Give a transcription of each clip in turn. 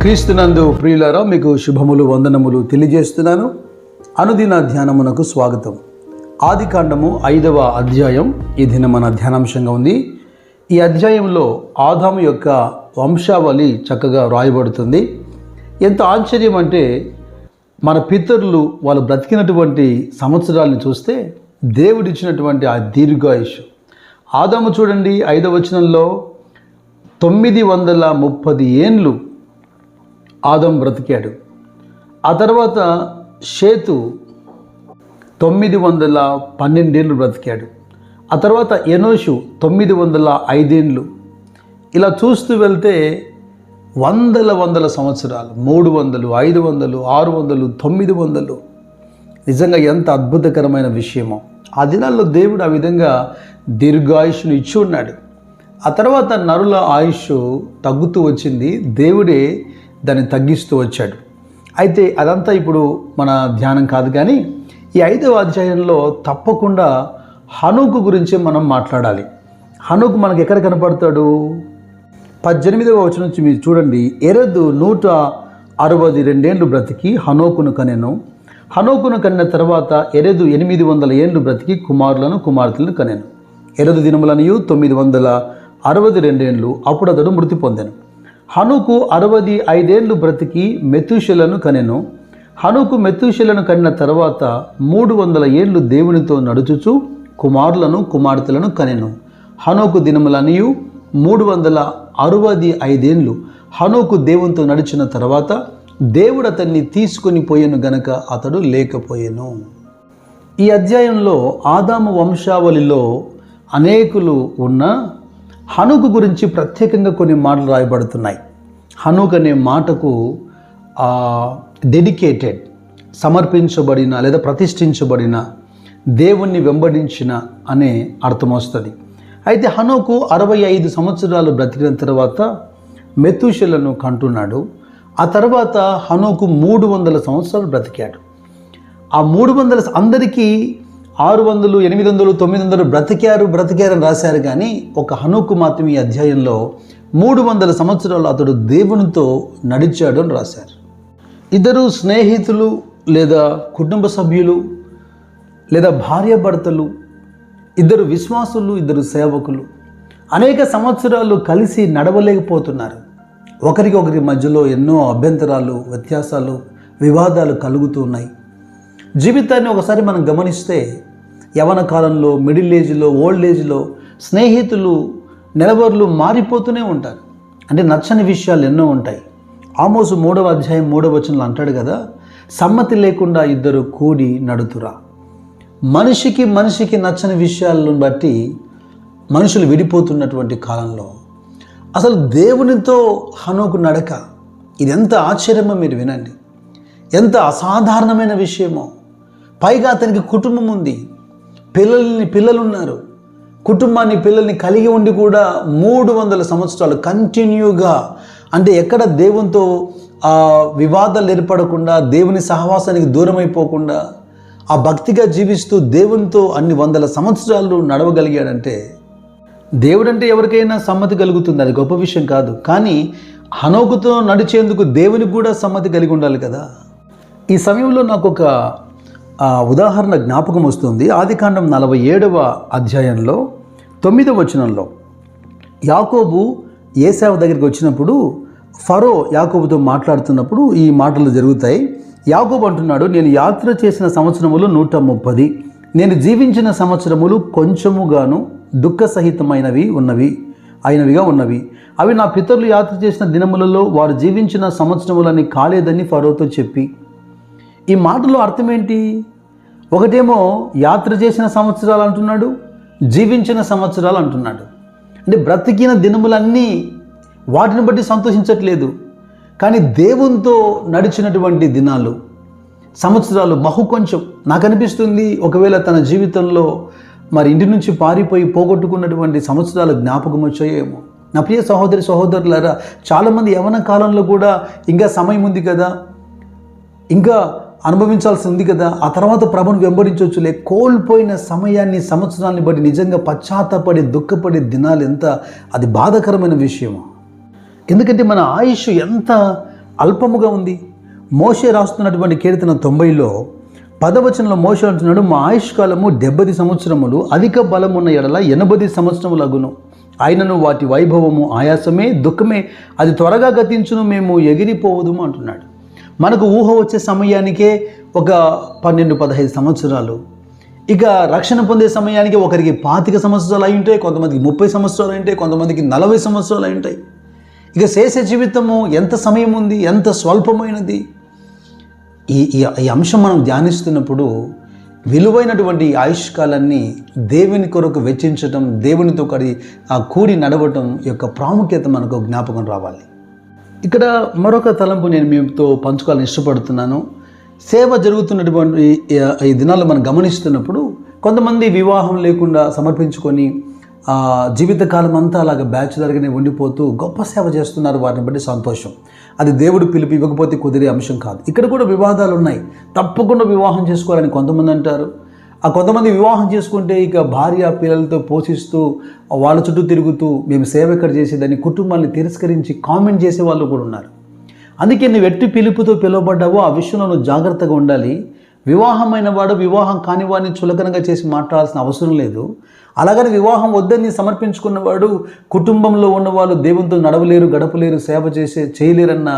క్రీస్తునందు ప్రియులారా, మీకు శుభములు వందనములు తెలియజేస్తున్నాను. అనుదిన ధ్యానమునకు స్వాగతం. ఆదికాండము 5వ అధ్యాయం ఈ దిన మన ధ్యానాంశంగా ఉంది. ఈ అధ్యాయంలో ఆదాము యొక్క వంశావళి చక్కగా వ్రాయబడుతుంది. ఎంత ఆశ్చర్యం అంటే, మన పితరులు వాళ్ళు బ్రతికినటువంటి సంవత్సరాలను చూస్తే దేవుడిచ్చినటువంటి ఆ దీర్ఘాయుష్. ఆదాము చూడండి, 5వ వచనంలో 930 ఏండ్లు ఆదాము బ్రతికాడు. ఆ తర్వాత షేతు 912 ఏళ్ళు బ్రతికాడు. ఆ తర్వాత ఎనోషు 905 ఏండ్లు. ఇలా చూస్తూ వెళ్తే వందల సంవత్సరాలు, 300, 500, 600, 900. నిజంగా ఎంత అద్భుతకరమైన విషయమో. ఆ దినాల్లో దేవుడు ఆ విధంగా దీర్ఘాయుష్ను ఇచ్చి ఉన్నాడు. ఆ తర్వాత నరుల ఆయుష్ తగ్గుతూ వచ్చింది, దేవుడే దాన్ని తగ్గిస్తూ వచ్చాడు. అయితే అదంతా ఇప్పుడు మన ధ్యానం కాదు. కానీ ఈ 5వ అధ్యాయంలో తప్పకుండా హనోకు గురించి మనం మాట్లాడాలి. హనోకు మనకు ఎక్కడ కనపడతాడు? 18వ వచనం నుంచి మీరు చూడండి. ఎరెదు 162 ఏండ్లు బ్రతికి హనోకును కనెను. హనోకును కనిన తర్వాత ఎరెదు 800 ఏండ్లు బ్రతికి కుమారులను కుమార్తెలను కనెను. ఎరెదు దినములనియు 962 ఏండ్లు. అప్పుడు అతడు మృతి పొందెను. హనోకు 65 ఏండ్లు బ్రతికి మెతూషెలను కనెను. హనోకు మెతూషెలను కనిన తర్వాత 300 ఏండ్లు దేవునితో నడుచుచు కుమారులను కుమార్తెలను కనెను. హనోకు దినములనియు 365 ఏండ్లు. హనోకు దేవునితో నడిచిన తర్వాత దేవుడు అతన్ని తీసుకొని పోయెను గనక అతడు లేకపోయెను. ఈ అధ్యాయంలో ఆదాము వంశావళిలో అనేకులు ఉన్న హనోకు గురించి ప్రత్యేకంగా కొన్ని మాటలు రాయబడుతున్నాయి. హనోకు అనే మాటకు డెడికేటెడ్, సమర్పించబడిన లేదా ప్రతిష్ఠించబడిన, దేవుణ్ణి వెంబడించిన అనే అర్థం వస్తుంది. అయితే హనోకు 65 సంవత్సరాలు బ్రతికిన తర్వాత మెతూషెలను కంటున్నాడు. ఆ తర్వాత హనోకు 300 సంవత్సరాలు బ్రతికాడు. ఆ 300 అందరికీ 600, 800, 900 బ్రతికారని రాశారు. కానీ ఒక హనోకు మాత్రం ఈ అధ్యాయంలో 300 సంవత్సరాలు అతడు దేవునితో నడిచాడు అని రాశారు. ఇద్దరు స్నేహితులు లేదా కుటుంబ సభ్యులు లేదా భార్యాభర్తలు, ఇద్దరు విశ్వాసులు, ఇద్దరు సేవకులు అనేక సంవత్సరాలు కలిసి నడవలేకపోతున్నారు. ఒకరికి మధ్యలో ఎన్నో అభ్యంతరాలు, వ్యత్యాసాలు, వివాదాలు కలుగుతూ ఉన్నాయి. జీవితాన్ని ఒకసారి మనం గమనిస్తే యవన కాలంలో, మిడిల్ ఏజ్లో, ఓల్డ్ ఏజ్లో స్నేహితులు, నెలవర్లు మారిపోతూనే ఉంటారు. అంటే నచ్చని విషయాలు ఎన్నో ఉంటాయి. ఆమోసు 3వ అధ్యాయం 3వ వచనంలో అంటాడు కదా, సమ్మతి లేకుండా ఇద్దరు కూడి నడుతురా. మనిషికి నచ్చని విషయాలను బట్టి మనుషులు విడిపోతున్నటువంటి కాలంలో అసలు దేవునితో హనోకు నడక, ఇది ఎంత ఆశ్చర్యమో మీరు వినండి. ఎంత అసాధారణమైన విషయమో. పైగా అతనికి కుటుంబం ఉంది, పిల్లలున్నారు. పిల్లల్ని కలిగి ఉండి కూడా 300 సంవత్సరాలు కంటిన్యూగా, అంటే ఎక్కడ దేవునితో వివాదాలు ఏర్పడకుండా, దేవుని సహవాసానికి దూరమైపోకుండా ఆ భక్తిగా జీవిస్తూ దేవునితో అన్ని 100 సంవత్సరాలు నడవగలిగాడంటే, దేవుడంటే ఎవరికైనా సమ్మతి కలుగుతుంది, అది గొప్ప విషయం కాదు. కానీ హనోకుతో నడిచేందుకు దేవునికి కూడా సమ్మతి కలిగి ఉండాలి కదా. ఈ సమయంలో నాకు ఒక ఉదాహరణ జ్ఞాపకం వస్తుంది. ఆదికాండం 47వ అధ్యాయంలో 9వ వచనంలో యాకోబు ఏశావు దగ్గరికి వచ్చినప్పుడు ఫరో యాకోబుతో మాట్లాడుతున్నప్పుడు ఈ మాటలు జరుగుతాయి. యాకోబు అంటున్నాడు, నేను యాత్ర చేసిన సంవత్సరములు 130, నేను జీవించిన సంవత్సరములు కొంచెముగాను దుఃఖ సహితమైనవిగా ఉన్నవి. అవి నా పితరులు యాత్ర చేసిన దినములలో వారు జీవించిన సంవత్సరములని కాలేదని ఫరోతో చెప్పి. ఈ మాటలో అర్థం ఏంటి? ఒకటేమో యాత్ర చేసిన సంవత్సరాలు అంటున్నాడు, జీవించిన సంవత్సరాలు అంటున్నాడు. అంటే బ్రతికిన దినములన్నీ వాటిని బట్టి సంతోషించట్లేదు. కానీ దేవునితో నడిచినటువంటి దినాలు, సంవత్సరాలు బహు కొంచెం. నాకు అనిపిస్తుంది, ఒకవేళ తన జీవితంలో మరి ఇంటి నుంచి పారిపోయి పోగొట్టుకున్నటువంటి సంవత్సరాలు జ్ఞాపకం వచ్చాయేమో. నా ప్రియ సహోదరులారా, చాలామంది యవన కాలంలో కూడా ఇంకా సమయం ఉంది కదా, ఇంకా అనుభవించాల్సి ఉంది కదా, ఆ తర్వాత ప్రభువుని వెంబడించవచ్చులే. కోల్పోయిన సమయాన్ని, సంవత్సరాన్ని బట్టి నిజంగా పశ్చాత్తపడి దుఃఖపడే దినాలు ఎంత అది బాధాకరమైన విషయమో. ఎందుకంటే మన ఆయుష్ ఎంత అల్పముగా ఉంది. మోషే రాస్తున్నటువంటి కీర్తన 90లో 10వ వచనంలో మోషే అంటున్నాడు, మా ఆయుష్కాలము 70 సంవత్సరములు, అధిక బలమున్న ఎడల 80 సంవత్సరములు అగును. ఆయనను వాటి వైభవము ఆయాసమే దుఃఖమే, అది త్వరగా గతించును, మేము ఎగిరిపోవదుము అంటున్నాడు. మనకు ఊహ వచ్చే సమయానికే ఒక 12-15 సంవత్సరాలు, ఇక రక్షణ పొందే సమయానికి ఒకరికి 25 సంవత్సరాలు అయి ఉంటాయి, కొంతమందికి 30 సంవత్సరాలు అయి ఉంటాయి, కొంతమందికి 40 సంవత్సరాలు అయి ఉంటాయి. ఇక శేష జీవితము ఎంత సమయం ఉంది, ఎంత స్వల్పమైనది. ఈ అంశం మనం ధ్యానిస్తున్నప్పుడు విలువైనటువంటి ఆయుష్కాలాన్ని దేవుని కొరకు వెచ్చించటం, దేవునితో కూడి నడవటం యొక్క ప్రాముఖ్యత మనకు జ్ఞాపకం రావాలి. ఇక్కడ మరొక తలంపు నేను మీతో పంచుకోవాలని ఇష్టపడుతున్నాను. సేవ జరుగుతున్నటువంటి ఈ దినాల్లో మనం గమనిస్తున్నప్పుడు కొంతమంది వివాహం లేకుండా సమర్పించుకొని జీవితకాలం అంతా అలాగ బ్యాచులర్గానే ఉండిపోతూ గొప్ప సేవ చేస్తున్నారు. వాటిని బట్టి సంతోషం. అది దేవుడు పిలుపు ఇవ్వకపోతే కుదిరే అంశం కాదు. ఇక్కడ కూడా వివాదాలు ఉన్నాయి. తప్పకుండా వివాహం చేసుకోవాలని కొంతమంది అంటారు. కొంతమంది వివాహం చేసుకుంటే ఇక భార్య పిల్లలతో పోషిస్తూ వాళ్ళ చుట్టూ తిరుగుతూ మేము సేవ ఎక్కడ చేసేదని కుటుంబాన్ని తిరస్కరించి కామెంట్ చేసే వాళ్ళు కూడా ఉన్నారు. అందుకే నువ్వు ఎట్టి పిలుపుతో పిలువబడ్డావో ఆ విషయంలో నువ్వు జాగ్రత్తగా ఉండాలి. వివాహమైన వాడు వివాహం కాని వాడిని చులకనగా చేసి మాట్లాడాల్సిన అవసరం లేదు. అలాగని వివాహం వద్దని సమర్పించుకున్నవాడు కుటుంబంలో ఉన్నవాళ్ళు దేవునితో నడవలేరు, గడపలేరు, సేవ చేయలేరన్న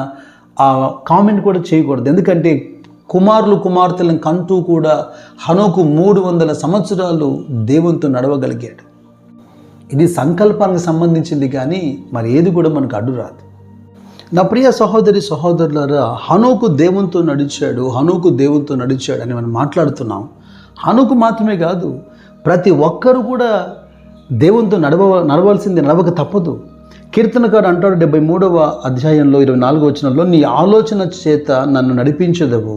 ఆ కామెంట్ కూడా చేయకూడదు. ఎందుకంటే కుమారులు కుమార్తెలను కంటూ కూడా హనోకు 300 సంవత్సరాలు దేవునితో నడవగలిగాడు. ఇది సంకల్పానికి సంబంధించింది, కానీ మరి ఏది కూడా మనకు అడ్డు రాదు. నా ప్రియ సహోదరి సహోదరులారా, హనోకు దేవునితో నడిచాడు అని మనం మాట్లాడుతున్నాం. హనోకు మాత్రమే కాదు, ప్రతి ఒక్కరు కూడా దేవునితో నడవలసింది, నడవక తప్పదు. కీర్తనకారు అంటాడు 73వ అధ్యాయంలో 24వ వచనంలో, నీ ఆలోచన చేత నన్ను నడిపించదవు,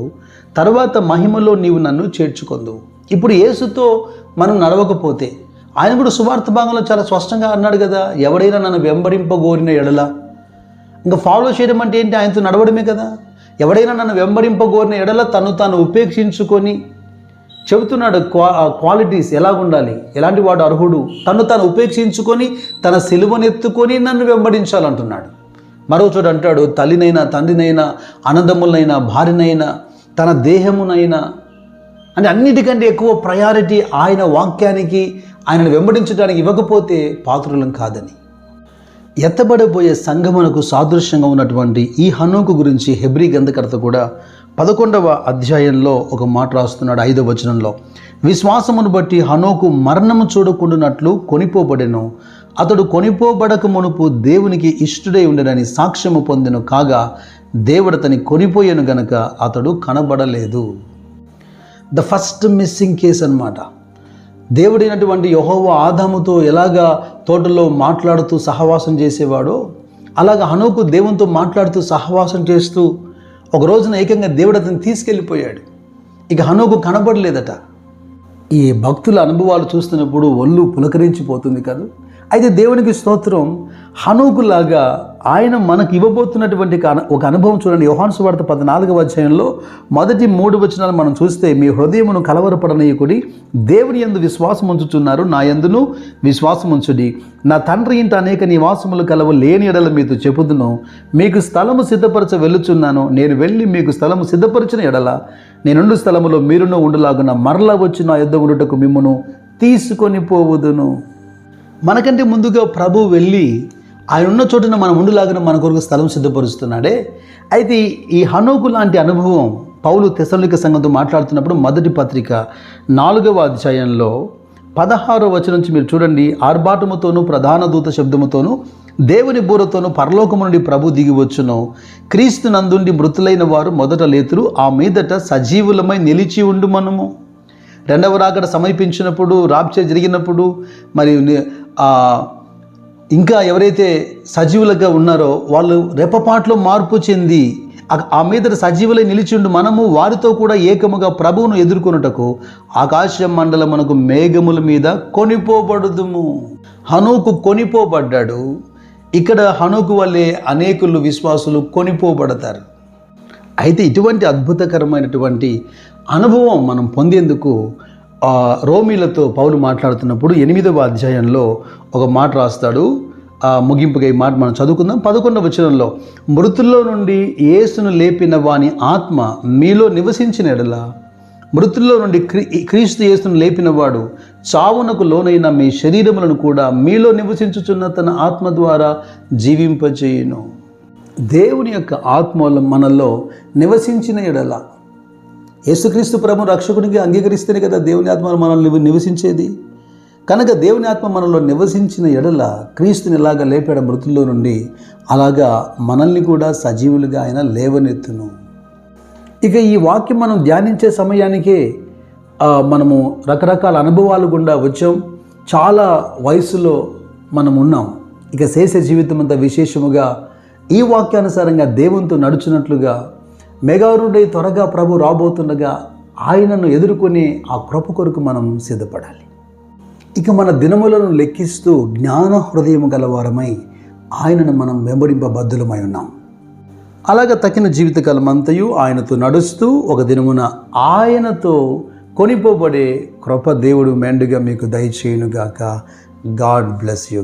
తర్వాత మహిమలో నీవు నన్ను చేర్చుకొందువు. ఇప్పుడు యేసుతో మనం నడవకపోతే, ఆయన కూడా సువార్త భాగంలో చాలా స్పష్టంగా అన్నాడు కదా, ఎవడైనా నన్ను వెంబడింపగోరిన ఎడల. ఇంకా ఫాలో చేయడం అంటే ఏంటి? ఆయనతో నడవడమే కదా. ఎవడైనా నన్ను వెంబడింపగోరిన ఎడల తను తాను ఉపేక్షించుకొని చెబుతున్నాడు క్వాలిటీస్ ఎలాగుండాలి, ఎలాంటి వాడు అర్హుడు. తను తాను ఉపేక్షించుకొని తన సిలువనెత్తుకొని నన్ను వెంబడించాలంటున్నాడు. మరో చోట అంటాడు, తల్లినైనా తండ్రినైనా అన్నదమ్ములనైనా భార్యనైనా తన దేహమునైనా, అంటే అన్నిటికంటే ఎక్కువ ప్రయారిటీ ఆయన వాక్యానికి, ఆయనను వెంబడించడానికి ఇవ్వకపోతే పాత్రులం కాదని. ఎత్తబడబోయే సంఘమునకు సాదృశ్యంగా ఉన్నటువంటి ఈ హనోకు గురించి హెబ్రీ గ్రంథకర్త కూడా 11వ అధ్యాయంలో ఒక మాట రాస్తున్నాడు 5వ వచనంలో, విశ్వాసమును బట్టి హనోకు మరణము చూడకుండానట్లు కొనిపోబడెను, అతడు కొనిపోబడక మునుపు దేవునికి ఇష్టుడై ఉండడని సాక్ష్యము పొందెను, కాగా దేవుడు అతని కొనిపోయాను గనక అతడు కనబడలేదు. ద ఫస్ట్ మిస్సింగ్ కేస్ అన్నమాట. దేవుడైనటువంటి యెహోవా ఆదాముతో ఎలాగా తోటలో మాట్లాడుతూ సహవాసం చేసేవాడో, అలాగా హనోకు దేవునితో మాట్లాడుతూ సహవాసం చేస్తూ ఒక రోజున ఏకంగా దేవుడు అతన్ని తీసుకెళ్ళిపోయాడు. ఇక హనోకు కనబడలేదట. ఈ భక్తుల అనుభవాలు చూస్తున్నప్పుడు ఒళ్ళు పులకరించిపోతుంది కదా. అయితే దేవునికి స్తోత్రం, హనోకులాగా ఆయన మనకు ఇవ్వబోతున్నటువంటి ఒక అనుభవం చూడండి. యోహాను సువార్త 14వ అధ్యాయంలో మొదటి 3 వచనాలు మనం చూస్తే, మీ హృదయమును కలవరపడనీయకుడి, దేవుని యందు విశ్వాసం ఉంచుచున్నారు, నా యందును విశ్వాసం ఉంచుడి. నా తండ్రి ఇంట అనేక నివాసములు కలవు, లేని ఎడల మీతో చెప్పుదును. మీకు స్థలము సిద్ధపరచ వెళ్ళుచున్నాను, నేను వెళ్ళి మీకు స్థలము సిద్ధపరిచిన ఎడల నేనుండు స్థలములో మీరును ఉండులాగున మరలా వచ్చి నా యొద్ద ఉండుటకు మిమ్మును తీసుకొని పోవుదును. మనకంటే ముందుగా ప్రభు వెళ్ళి ఆయన ఉన్న చోటున మనం ఉండులాగా మన కొరకు స్థలం సిద్ధపరుస్తున్నాడే. అయితే ఈ హనోకు లాంటి అనుభవం పౌలు తెస్సలోనిక సంఘంతో మాట్లాడుతున్నప్పుడు మొదటి పత్రిక 4వ అధ్యాయంలో 16వ వచనం నుంచి మీరు చూడండి, ఆర్భాటముతోనూ ప్రధాన దూత శబ్దముతోనూ దేవుని బూరతోనూ పరలోకము నుండి ప్రభు దిగివచ్చును, క్రీస్తు నందుండి మృతులైన వారు మొదట లేతురు, ఆ మీదట సజీవులమై నిలిచి ఉండు మనము. రెండవ రాకడ సమీపించినప్పుడు, రాప్చర్ జరిగినప్పుడు, మరి ఇంకా ఎవరైతే సజీవులుగా ఉన్నారో వాళ్ళు రెప్పపాట్లో మార్పు చెంది ఆ మీద సజీవులై నిలిచిండు మనము వారితో కూడా ఏకముగా ప్రభువును ఎదుర్కొనుటకు ఆకాశ మండలమునకు మేఘముల మీద కొనిపోబడుదుము. హనోకు కొనిపోబడ్డాడు. ఇక్కడ హనోకు వల్లే అనేకులు విశ్వాసులు కొనిపోబడతారు. అయితే ఇటువంటి అద్భుతకరమైనటువంటి అనుభవం మనం పొందేందుకు రోమీలతో పౌలు మాట్లాడుతున్నప్పుడు 8వ అధ్యాయంలో ఒక మాట రాస్తాడు. ముగింపుగా ఈ మాట మనం చదువుకుందాం. 11వ వచనంలో, మృతుల్లో నుండి యేసును లేపిన వాని ఆత్మ మీలో నివసించిన ఎడల, మృతుల్లో నుండి క్రీస్తు యేసును లేపినవాడు చావునకు లోనైన మీ శరీరములను కూడా మీలో నివసించుచున్న తన ఆత్మ ద్వారా జీవింపచేయును. దేవుని యొక్క ఆత్మ మనలో నివసించిన ఎడల, యేసుక్రీస్తు ప్రభు రక్షకునిగా అంగీకరిస్తేనే కదా దేవుని ఆత్మ మనల్ని నివసించేది. కనుక దేవుని ఆత్మ మనలో నివసించిన ఎడల క్రీస్తుని ఎలాగ లేపాడు మృతుల్లో నుండి, అలాగా మనల్ని కూడా సజీవులుగా ఆయన లేవనెత్తును. ఇక ఈ వాక్యం మనం ధ్యానించే సమయానికే మనము రకరకాల అనుభవాలు గుండా వచ్చాం. చాలా వయసులో మనం ఉన్నాం. ఇక శేష జీవితం అంతా విశేషముగా ఈ వాక్యానుసారంగా దేవునితో నడుచున్నట్లుగా మెగారుడై త్వరగా ప్రభు రాబోతుండగా ఆయనను ఎదుర్కొని ఆ కృప కొరకు మనం సిద్ధపడాలి. ఇక మన దినములను లెక్కిస్తూ జ్ఞాన హృదయం గలవారమై ఆయనను మనం వెంబడింపబద్ధులమై ఉన్నాం. అలాగ తగిన జీవితకాలం అంతయు ఆయనతో నడుస్తూ ఒక దినమున ఆయనతో కొనిపోబడే కృప దేవుడు మెండుగా మీకు దయచేయునుగాక. God bless you.